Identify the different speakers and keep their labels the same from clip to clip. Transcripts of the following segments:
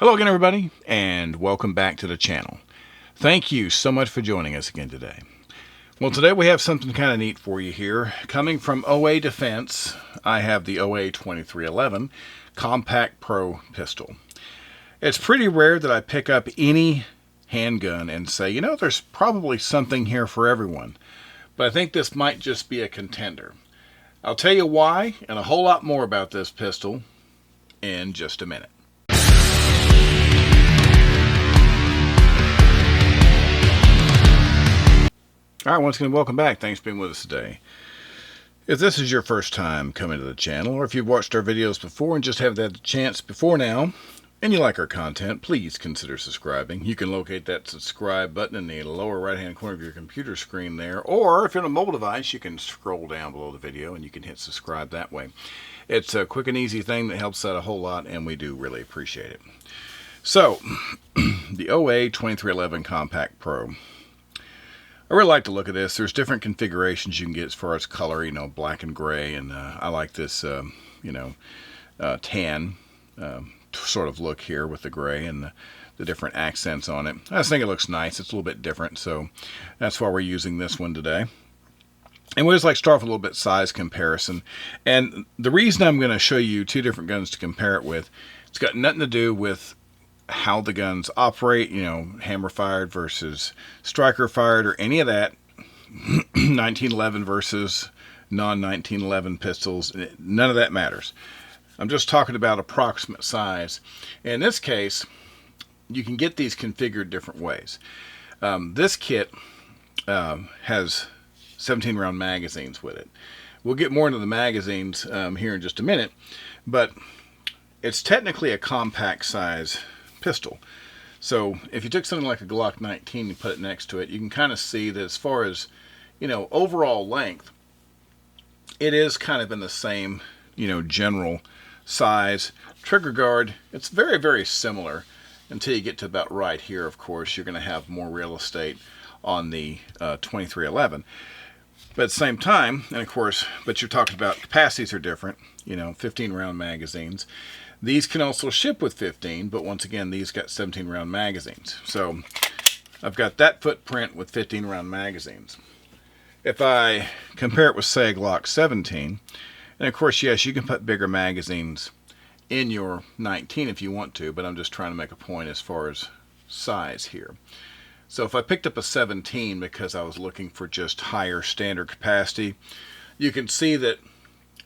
Speaker 1: Hello again, everybody, and welcome back to the channel. Thank you so much for joining us again today. Well, today we have something kind of neat for you here. Coming from OA Defense, I have the OA2311 Compact Pro pistol. It's pretty rare that I pick up any handgun and say, you know, there's probably something here for everyone. But I think this might just be a contender. I'll tell you why and a whole lot more about this pistol in just a minute. Alright, once again, welcome back. Thanks for being with us today. If this is your first time coming to the channel, or if you've watched our videos before and just haven't had the chance before now, and you like our content, please consider subscribing. You can locate that subscribe button in the lower right-hand corner of your computer screen there, or if you're on a mobile device, you can scroll down below the video and you can hit subscribe that way. It's a quick and easy thing that helps out a whole lot, and we do really appreciate it. So, the OA2311 Compact Pro. I really like to look at this. There's different configurations you can get as far as color, you know, black and gray, and I like this, tan sort of look here with the gray and the different accents on it. I just think it looks nice. It's a little bit different, so that's why we're using this one today. And we just like to start with a little bit size comparison. And the reason I'm going to show you two different guns to compare it with, it's got nothing to do with how the guns operate, you know, hammer fired versus striker fired or any of that. 1911 versus non-1911 pistols, none of that matters. I'm just talking about approximate size. In this case, you can get these configured different ways. This kit has 17 round magazines with it. We'll get more into the magazines here in just a minute, but it's technically a compact size pistol. So if you took something like a Glock 19 and put it next to it, you can kind of see that as far as, you know, overall length, it is kind of in the same, you know, general size. Trigger guard, it's very, very similar until you get to about right here. Of course, you're going to have more real estate on the 2311. But at the same time, and of course, but you're talking about capacities are different, you know, 15 round magazines. These can also ship with 15, but once again, these got 17 round magazines. So I've got that footprint with 15 round magazines. If I compare it with, say, a Glock 17, and of course, yes, you can put bigger magazines in your 19 if you want to, but I'm just trying to make a point as far as size here. So if I picked up a 17 because I was looking for just higher standard capacity, you can see that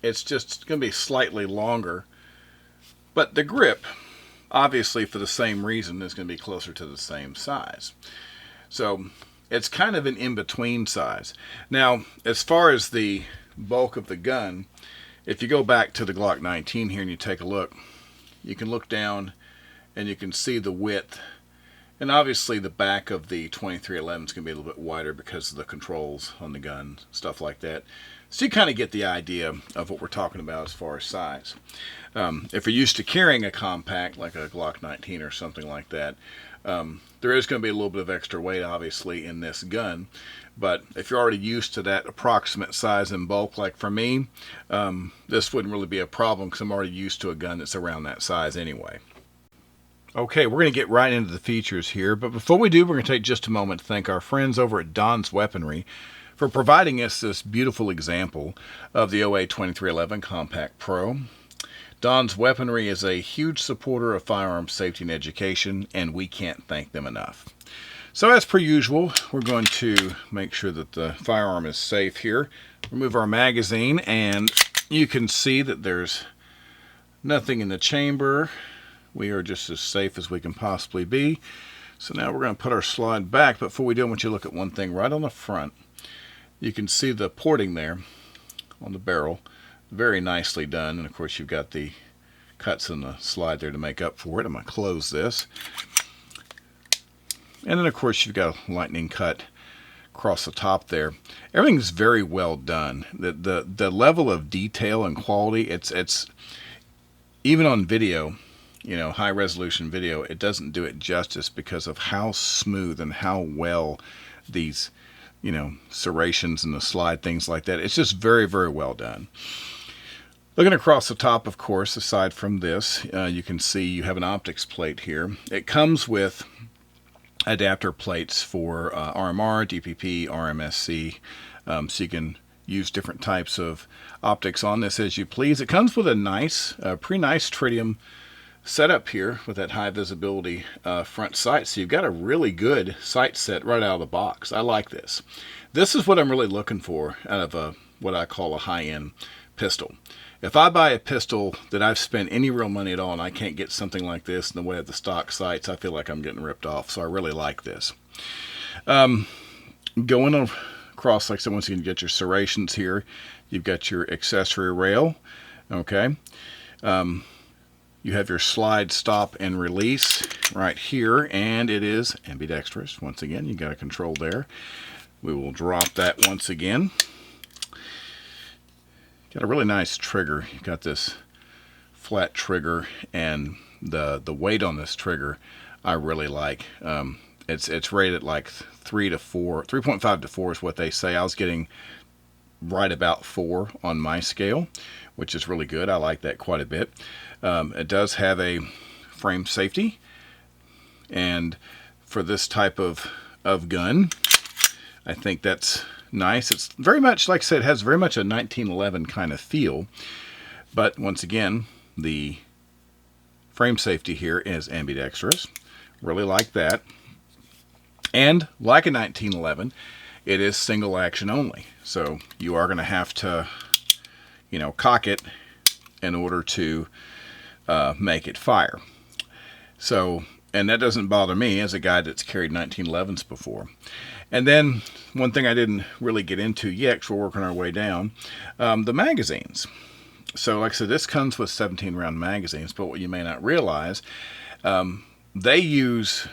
Speaker 1: it's just going to be slightly longer. But the grip, obviously for the same reason, is going to be closer to the same size. So it's kind of an in-between size. Now, as far as the bulk of the gun, if you go back to the Glock 19 here and you take a look, you can look down and you can see the width. And obviously the back of the 2311 is going to be a little bit wider because of the controls on the gun, stuff like that. So you kind of get the idea of what we're talking about as far as size. If you're used to carrying a compact like a Glock 19 or something like that, there is going to be a little bit of extra weight obviously in this gun. But if you're already used to that approximate size and bulk like for me, this wouldn't really be a problem because I'm already used to a gun that's around that size anyway. Okay, we're going to get right into the features here, but before we do, we're going to take just a moment to thank our friends over at Don's Weaponry for providing us this beautiful example of the OA2311 Compact Pro. Don's Weaponry is a huge supporter of firearms safety and education, and we can't thank them enough. So as per usual, we're going to make sure that the firearm is safe here. Remove our magazine, and you can see that there's nothing in the chamber. We are just as safe as we can possibly be. So now we're going to put our slide back. But before we do, I want you to look at one thing right on the front. You can see the porting there on the barrel. Very nicely done. And of course, you've got the cuts in the slide there to make up for it. I'm going to close this. And then, of course, you've got a lightning cut across the top there. Everything's very well done. The level of detail and quality, it's even on video, you know, high resolution video, it doesn't do it justice because of how smooth and how well these, you know, serrations and the slide, things like that. It's just very, very well done. Looking across the top, of course, aside from this, you can see you have an optics plate here. It comes with adapter plates for RMR, DPP, RMSC, so you can use different types of optics on this as you please. It comes with a nice, pretty nice tritium setup here with that high visibility front sight, so you've got a really good sight set right out of the box. I like this. This is what I'm really looking for out of what I call a high-end pistol. If I buy a pistol that I've spent any real money at all and I can't get something like this in the way of the stock sights, I feel like I'm getting ripped off. So I really like this. Going across, like I said, once you can get your serrations here, you've got your accessory rail. Okay. You have your slide, stop, and release right here, and it is ambidextrous. Once again, you got a control there. We will drop that once again. Got a really nice trigger. You've got this flat trigger, and the weight on this trigger I really like. It's rated like 3.5 to 4 is what they say. I was getting right about 4 on my scale, which is really good. I like that quite a bit. It does have a frame safety, and for this type of gun, I think that's nice. It's very much, like I said, it has very much a 1911 kind of feel, but once again, the frame safety here is ambidextrous. Really like that. And like a 1911, it is single action only. So you are going to have to, cock it in order to make it fire. So, and that doesn't bother me as a guy that's carried 1911s before. And then one thing I didn't really get into yet, because we're working our way down, the magazines. So like I said, this comes with 17 round magazines, but what you may not realize, they use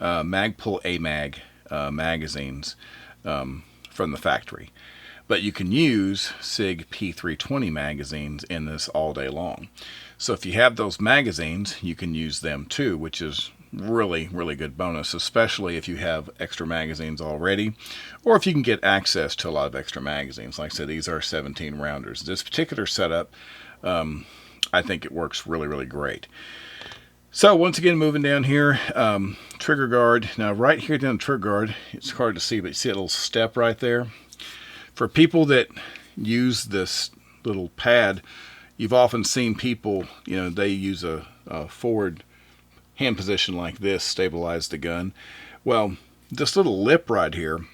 Speaker 1: Magpul AMAG magazines from the factory. But you can use SIG P320 magazines in this all day long. So if you have those magazines, you can use them too, which is really, really good bonus, especially if you have extra magazines already, or if you can get access to a lot of extra magazines. Like I said, these are 17 rounders. This particular setup, I think it works really, really great. So once again, moving down here, trigger guard. Now right here down the trigger guard, it's hard to see, but you see a little step right there? For people that use this little pad, you've often seen people, they use a forward hand position like this, stabilize the gun. Well, this little lip right here,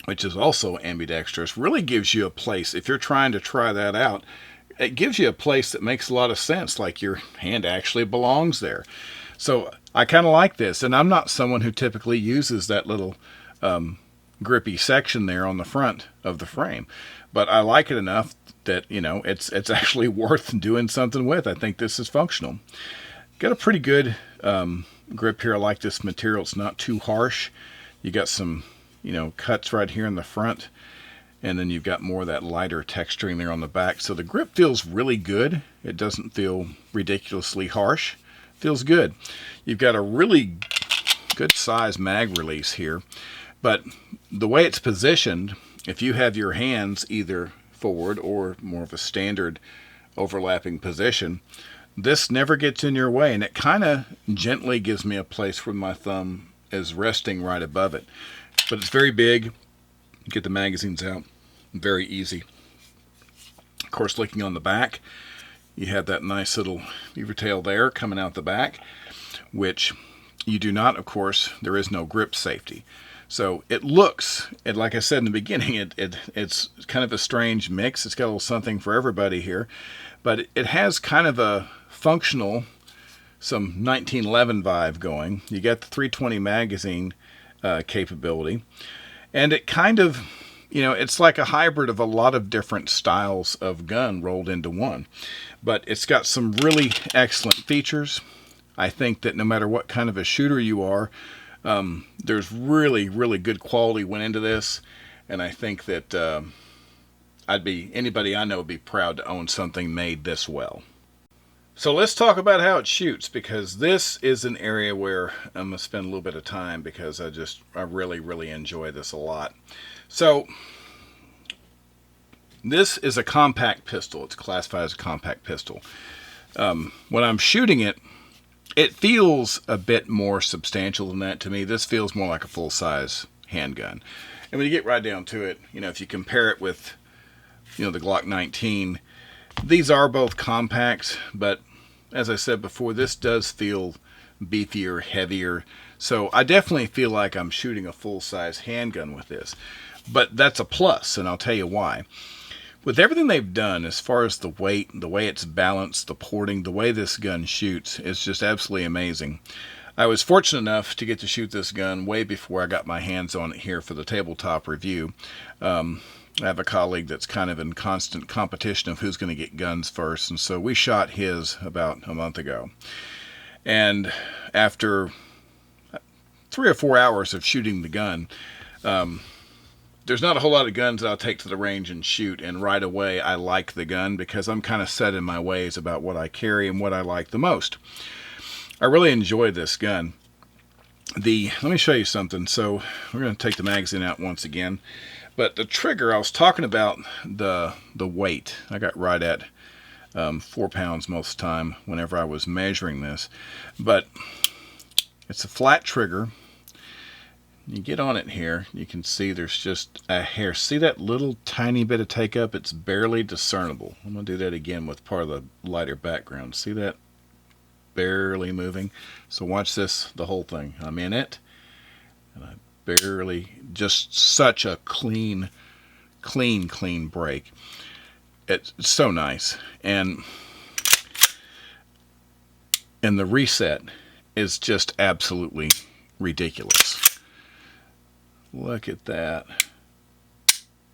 Speaker 1: which is also ambidextrous, really gives you a place. If you're trying to try that out, it gives you a place that makes a lot of sense, like your hand actually belongs there. So I kind of like this, and I'm not someone who typically uses that little grippy section there on the front of the frame, but I like it enough that it's actually worth doing something with. I think this is functional. Got a pretty good grip here. I like this material. It's not too harsh. You got some cuts right here in the front, and then you've got more of that lighter texturing there on the back. So the grip feels really good. It doesn't feel ridiculously harsh. Feels good. You've got a really good size mag release here, but the way it's positioned, if you have your hands either forward or more of a standard overlapping position, this never gets in your way, and it kind of gently gives me a place where my thumb is resting right above it. But it's very big. Get the magazines out, very easy. Of course, looking on the back, you have that nice little beaver tail there coming out the back, which you do not, of course, there is no grip safety. So it looks, and like I said in the beginning, it's kind of a strange mix. It's got a little something for everybody here, but it has kind of a functional, some 1911 vibe going. You got the 320 magazine capability, and it kind of, it's like a hybrid of a lot of different styles of gun rolled into one. But it's got some really excellent features. I think that no matter what kind of a shooter you are, there's really, really good quality went into this, and I think that anybody I know would be proud to own something made this well. So let's talk about how it shoots, because this is an area where I'm going to spend a little bit of time, because I really, really enjoy this a lot. So This is a compact pistol. It's classified as a compact pistol. When I'm shooting it, it feels a bit more substantial than that to me. This feels more like a full-size handgun. And when you get right down to it, if you compare it with, the Glock 19, these are both compacts, but as I said before, this does feel beefier, heavier. So I definitely feel like I'm shooting a full-size handgun with this. But that's a plus, and I'll tell you why. With everything they've done as far as the weight, the way it's balanced, the porting, the way this gun shoots, is just absolutely amazing. I was fortunate enough to get to shoot this gun way before I got my hands on it here for the tabletop review. I have a colleague that's kind of in constant competition of who's going to get guns first, and so we shot his about a month ago. And after 3 or 4 hours of shooting the gun, there's not a whole lot of guns that I'll take to the range and shoot, and right away I like the gun because I'm kind of set in my ways about what I carry and what I like the most. I really enjoy this gun. Let me show you something. So we're going to take the magazine out once again. But the trigger, I was talking about the weight. I got right at 4 pounds most of the time whenever I was measuring this. But it's a flat trigger. You get on it here, you can see there's just a hair. See that little tiny bit of take up? It's barely discernible. I'm going to do that again with part of the lighter background. See that? Barely moving. So watch this, the whole thing. I'm in it, and I barely, just such a clean break. It's so nice. And the reset is just absolutely ridiculous. Look at that.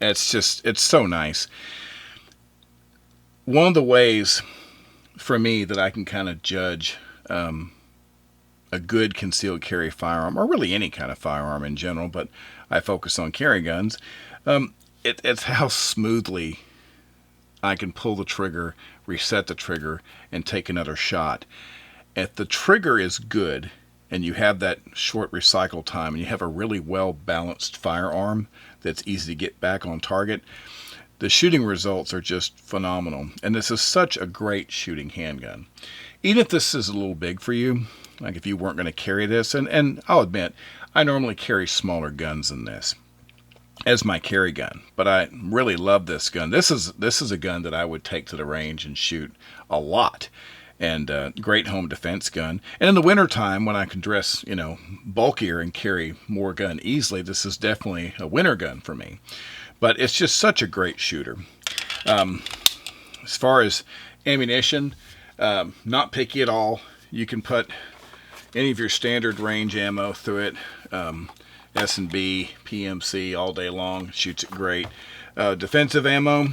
Speaker 1: It's so nice. One of the ways for me that I can kind of judge a good concealed carry firearm, or really any kind of firearm in general, but I focus on carry guns, it's how smoothly I can pull the trigger, reset the trigger, and take another shot. If the trigger is good, and you have that short recycle time, and you have a really well-balanced firearm that's easy to get back on target, the shooting results are just phenomenal. And this is such a great shooting handgun. Even if this is a little big for you, like if you weren't going to carry this, and I'll admit, I normally carry smaller guns than this as my carry gun, but I really love this gun. This is a gun that I would take to the range and shoot a lot. And great home defense gun. And in the wintertime, when I can dress, bulkier and carry more gun easily, this is definitely a winter gun for me. But it's just such a great shooter. As far as ammunition, not picky at all. You can put any of your standard range ammo through it. S&B, PMC all day long. Shoots it great. Defensive ammo.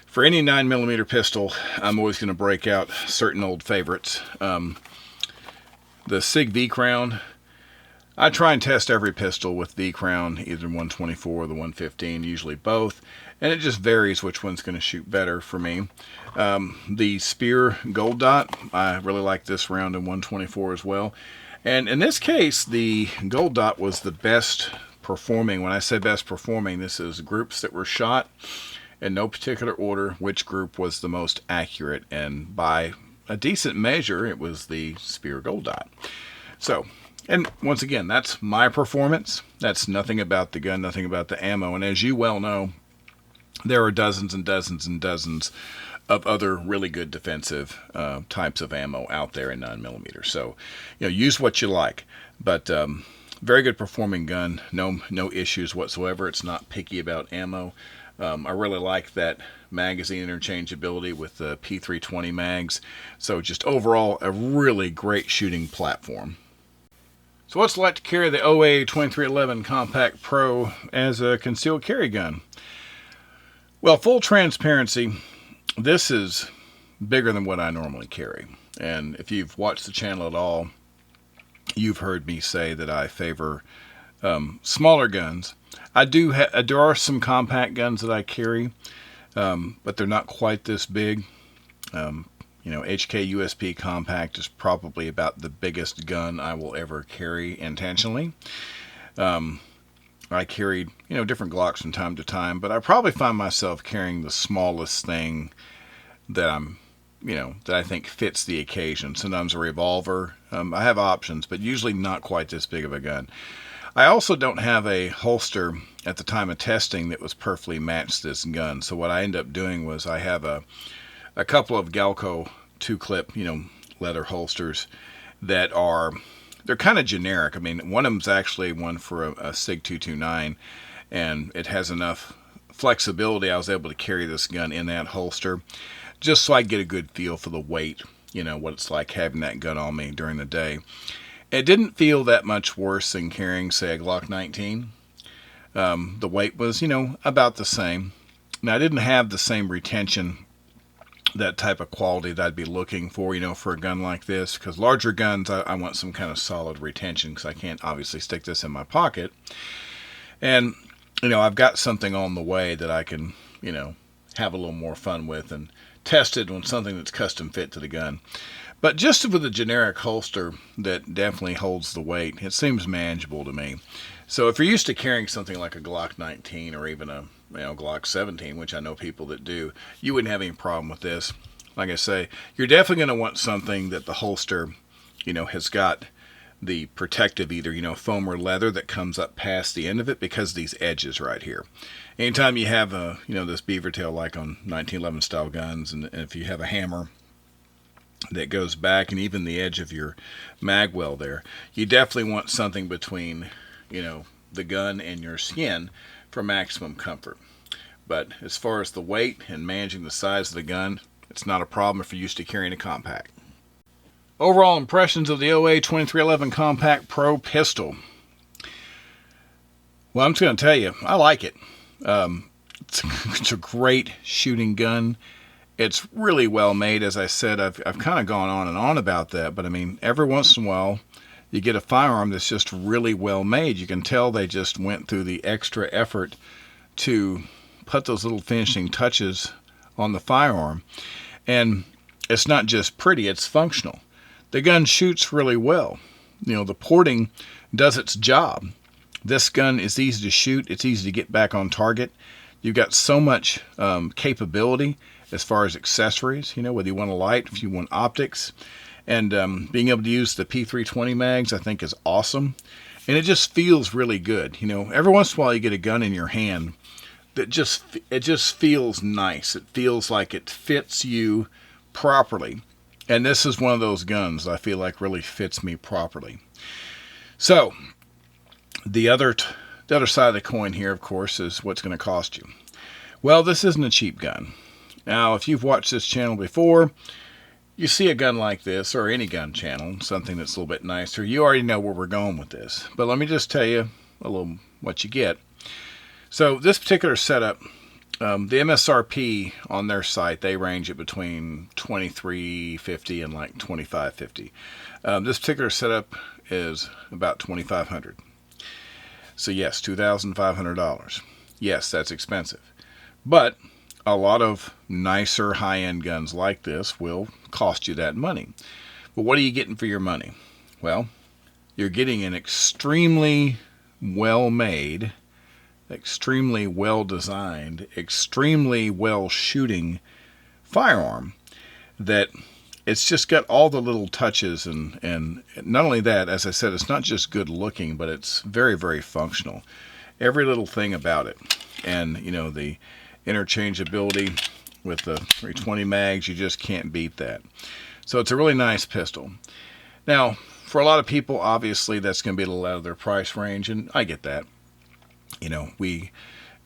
Speaker 1: For any 9mm pistol, I'm always going to break out certain old favorites. The SIG V-Crown, I try and test every pistol with V-Crown, either 124 or the 115, usually both, and it just varies which one's going to shoot better for me. The Spear Gold Dot, I really like this round in 124 as well. And in this case, the Gold Dot was the best performing. When I say best performing, this is groups that were shot in no particular order, which group was the most accurate, and by a decent measure, it was the Spear Gold Dot. So, and once again, that's my performance. That's nothing about the gun, nothing about the ammo, and as you well know, there are dozens and dozens and dozens of other really good defensive types of ammo out there in 9mm. So, use what you like, but very good performing gun, no issues whatsoever. It's not picky about ammo. I really like that magazine interchangeability with the P320 mags. So just overall, a really great shooting platform. So what's it like to carry the OA2311 Compact Pro as a concealed carry gun? Well, full transparency, this is bigger than what I normally carry. And if you've watched the channel at all, you've heard me say that I favor smaller guns. There are some compact guns that I carry, but they're not quite this big. HK USP Compact is probably about the biggest gun I will ever carry intentionally. I carried, different Glocks from time to time, but I probably find myself carrying the smallest thing that that I think fits the occasion. Sometimes a revolver. I have options, but usually not quite this big of a gun. I also don't have a holster at the time of testing that was perfectly matched this gun. So what I ended up doing was I have a couple of Galco 2-clip, leather holsters that they're kind of generic. I mean, one of them's actually one for a SIG 229, and it has enough flexibility. I was able to carry this gun in that holster just so I get a good feel for the weight, what it's like having that gun on me during the day. It didn't feel that much worse than carrying, say, a Glock 19. The weight was, about the same. Now, I didn't have the same retention, that type of quality that I'd be looking for, for a gun like this. Because larger guns, I want some kind of solid retention, because I can't obviously stick this in my pocket. And, I've got something on the way that I can, have a little more fun with and test it on something that's custom fit to the gun. But just with a generic holster that definitely holds the weight, it seems manageable to me. So if you're used to carrying something like a Glock 19 or even a Glock 17, which I know people that do, you wouldn't have any problem with this. Like I say, you're definitely going to want something that the holster, has got the protective either, foam or leather that comes up past the end of it, because of these edges right here. Anytime you have this beaver tail like on 1911 style guns, and if you have a hammer that goes back, and even the edge of your mag well there, you definitely want something between the gun and your skin for maximum comfort. But as far as the weight and managing the size of the gun, it's not a problem if you're used to carrying a compact. Overall impressions of the OA2311 Compact Pro pistol. Well, I'm just going to tell you, I like it. It's a great shooting gun. It's really well made. As I said, I've kind of gone on and on about that, but I mean, every once in a while you get a firearm that's just really well made. You can tell they just went through the extra effort to put those little finishing touches on the firearm. And it's not just pretty, it's functional. The gun shoots really well. The porting does its job. This gun is easy to shoot. It's easy to get back on target. You've got so much capability as far as accessories, whether you want a light, if you want optics. And being able to use the P320 mags, I think, is awesome. And it just feels really good. Every once in a while you get a gun in your hand that it just feels nice. It feels like it fits you properly. And this is one of those guns I feel like really fits me properly. So, the other side of the coin here, of course, is what's going to cost you. Well, this isn't a cheap gun. Now, if you've watched this channel before, you see a gun like this, or any gun channel, something that's a little bit nicer, you already know where we're going with this. But let me just tell you a little what you get. So this particular setup, the MSRP on their site, they range it between $23.50 and like $25.50. This particular setup is about $2,500. So yes, $2,500. Yes, that's expensive. But a lot of nicer high-end guns like this will cost you that money. But what are you getting for your money? Well, you're getting an extremely well-made, extremely well-designed, extremely well-shooting firearm that it's just got all the little touches, and not only that, as I said, it's not just good looking, but it's very, very functional. Every little thing about it. And, the interchangeability with the 320 mags, you just can't beat that. So it's a really nice pistol. Now, for a lot of people, obviously, that's going to be a little out of their price range, and I get that. We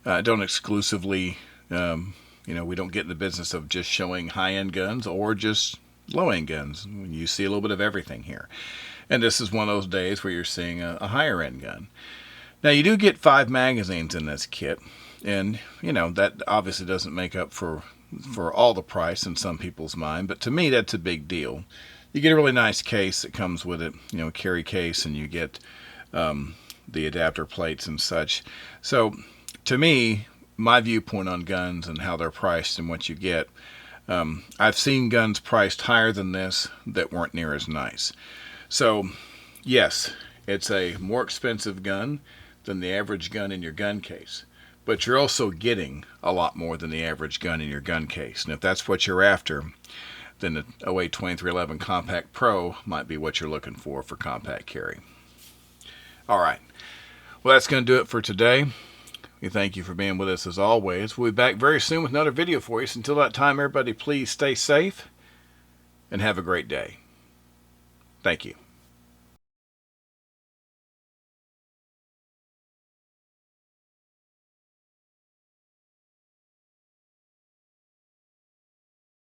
Speaker 1: don't exclusively, we don't get in the business of just showing high-end guns or just low-end guns. You see a little bit of everything here. And this is one of those days where you're seeing a higher-end gun. Now, you do get 5 magazines in this kit, and, that obviously doesn't make up for all the price in some people's mind, but to me, that's a big deal. You get a really nice case that comes with it, carry case, and you get the adapter plates and such. So, to me, my viewpoint on guns and how they're priced and what you get, I've seen guns priced higher than this that weren't near as nice. So, yes, it's a more expensive gun than the average gun in your gun case. But you're also getting a lot more than the average gun in your gun case. And if that's what you're after, then the OA2311 Compact Pro might be what you're looking for compact carry. Alright, well that's going to do it for today. We thank you for being with us as always. We'll be back very soon with another video for you. So until that time, everybody, please stay safe and have a great day. Thank you.